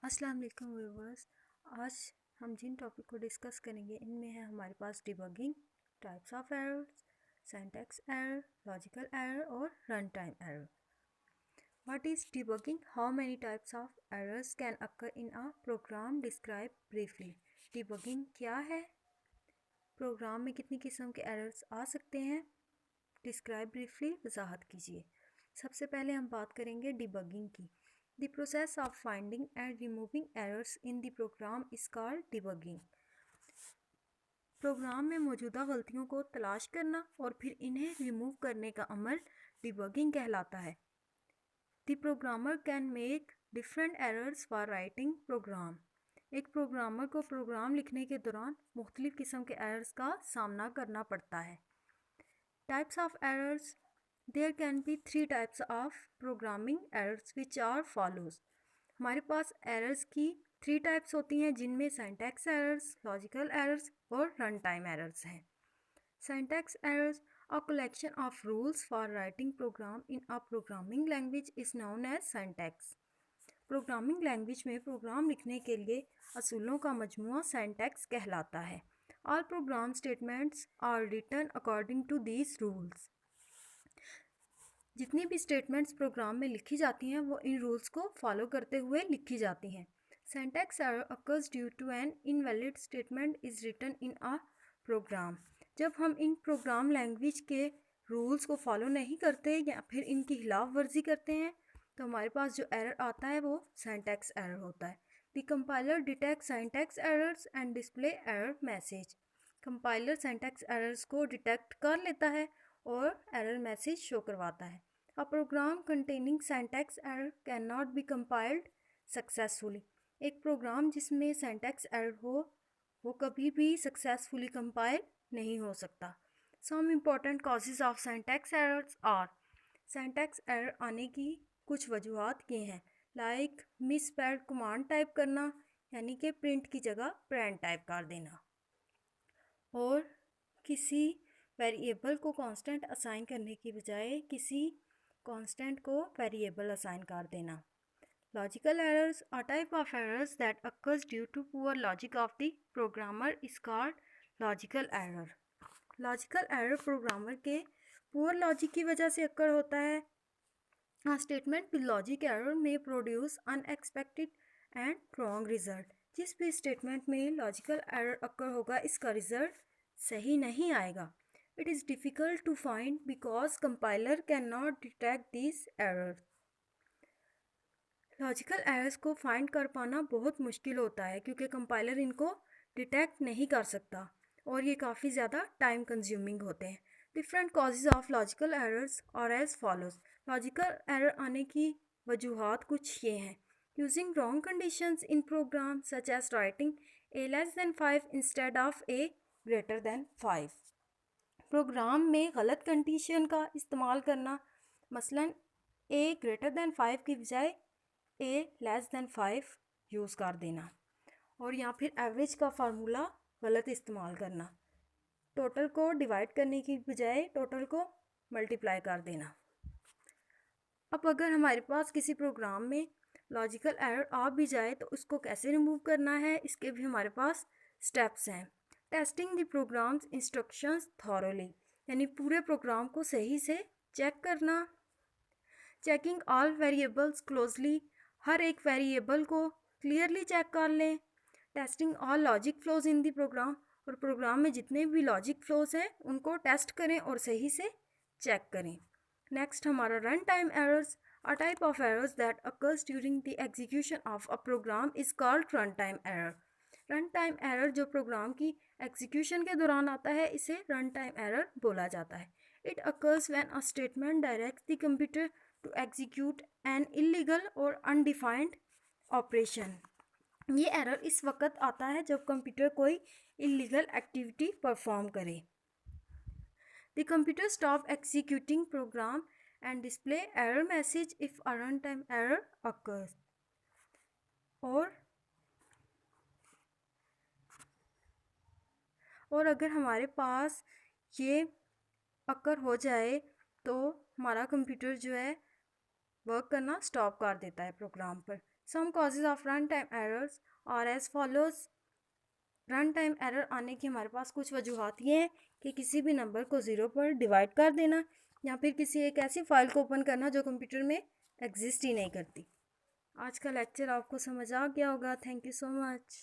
अस्सलाम वालेकुम व्यूवर्स। आज हम जिन टॉपिक को डिस्कस करेंगे इनमें है हमारे पास debugging, types of errors, syntax error, logical error और run time error. What is debugging? How many types of errors can occur in a program? Describe briefly. Debugging क्या है? प्रोग्राम में कितनी किस्म के एरर्स आ सकते हैं? डिस्क्राइब ब्रीफली, वजाहत कीजिए। सबसे पहले हम बात करेंगे डिबगिंग की। The process of finding and removing errors in the program is called debugging. Program में मौजूदा गलतियों को तलाश करना और फिर इन्हें रिमूव करने का अमल डिबगिंग कहलाता है। The programmer can make different errors for writing program. एक प्रोग्रामर को प्रोग्राम लिखने के दौरान मुख्तलिफ किस्म के एरर्स का सामना करना पड़ता है। Types of errors. There can be 3 types of programming errors which are follows. हमारे पास एरर्स की 3 टाइप्स होती हैं जिनमें सिंटैक्स एरर्स, लॉजिकल एरर्स और रन टाइम एरर्स हैं। Syntax errors a collection of rules for writing program in a programming language is known as syntax. Programming language में program लिखने के लिए असूलों का मजमूआ सिंटैक्स कहलाता है। All program statements are written according to these rules. जितनी भी स्टेटमेंट्स प्रोग्राम में लिखी जाती हैं वो इन रूल्स को फॉलो करते हुए लिखी जाती हैं। Syntax error occurs due to an invalid statement is written in a program. जब हम इन प्रोग्राम लैंग्वेज के रूल्स को फॉलो नहीं करते या फिर इनकी खिलाफ वर्जी करते हैं तो हमारे पास जो एरर आता है वो सिंटैक्स एरर होता है। The compiler detect syntax errors and display error message. Compiler syntax errors को डिटेक्ट कर लेता है और एरर मैसेज शो करवाता है। A program containing syntax error cannot be compiled successfully. एक प्रोग्राम जिसमें syntax error हो वो कभी भी successfully compile नहीं हो सकता। Some important causes of syntax errors are syntax error आने की कुछ वजूहात ये हैं like misspelled command टाइप करना यानी कि print की जगह print टाइप कर देना और किसी वेरिएबल को कांस्टेंट असाइन करने की बजाय किसी कांस्टेंट को वेरिएबल असाइन कर देना। Logical errors are type of errors that occurs due to poor logic of the programmer is called logical error. Logical error programmer के पुअर लॉजिक की वजह से अकर होता है। A statement with logic error may produce unexpected and wrong result. जिस भी statement में logical error अकर होगा इसका रिजल्ट सही नहीं आएगा। It is difficult to find because compiler cannot detect these errors. Logical errors को फाइंड कर पाना बहुत मुश्किल होता है क्योंकि कंपाइलर इनको डिटेक्ट नहीं कर सकता और ये काफ़ी ज़्यादा टाइम कंज्यूमिंग होते हैं। Different causes of logical errors और एज फॉलोज। लॉजिकल एरर आने की वजूहात कुछ ये हैं। Using wrong conditions in program such as writing a less than 5 instead of a greater than 5। Program में गलत कंडीशन का इस्तेमाल करना, मसलन a greater than 5 की बजाय a less than 5 यूज़ कर देना और या फिर एवरेज का फार्मूला गलत इस्तेमाल करना, टोटल को डिवाइड करने की बजाय टोटल को मल्टीप्लाई कर देना। अब अगर हमारे पास किसी प्रोग्राम में लॉजिकल एरर आ भी जाए तो उसको कैसे रिमूव करना है इसके भी हमारे पास स्टेप्स हैं। Testing the programs instructions thoroughly यानी पूरे प्रोग्राम को सही से चेक करना। चेकिंग ऑल वेरिएबल्स क्लोजली हर एक वेरिएबल को क्लियरली चेक कर लें। Testing all logic flows in the program और प्रोग्राम में जितने भी लॉजिक फ्लोज हैं उनको टेस्ट करें और सही से चेक करें। नेक्स्ट हमारा run time errors a type of errors that occurs during the execution of a program is called run time error. Run time error जो प्रोग्राम की एग्जीक्यूशन के दौरान आता है इसे रन टाइम एरर बोला जाता है। It occurs when a statement directs the computer to execute an illegal or undefined operation. ये एरर इस वक्त आता है जब कंप्यूटर कोई इलीगल एक्टिविटी परफॉर्म करे। The computer stop executing program and display error message if a runtime error occurs. और अगर हमारे पास ये अकर हो जाए तो हमारा कंप्यूटर जो है वर्क करना स्टॉप कर देता है प्रोग्राम पर। Some causes of run time errors और as follows. Run time error आने की हमारे पास कुछ वजूहत ये हैं कि किसी भी नंबर को ज़ीरो पर डिवाइड कर देना या फिर किसी एक ऐसी फाइल को ओपन करना जो कंप्यूटर में एग्जिस्ट ही नहीं करती। आज का लेक्चर आपको समझ आ गया होगा। Thank you so much.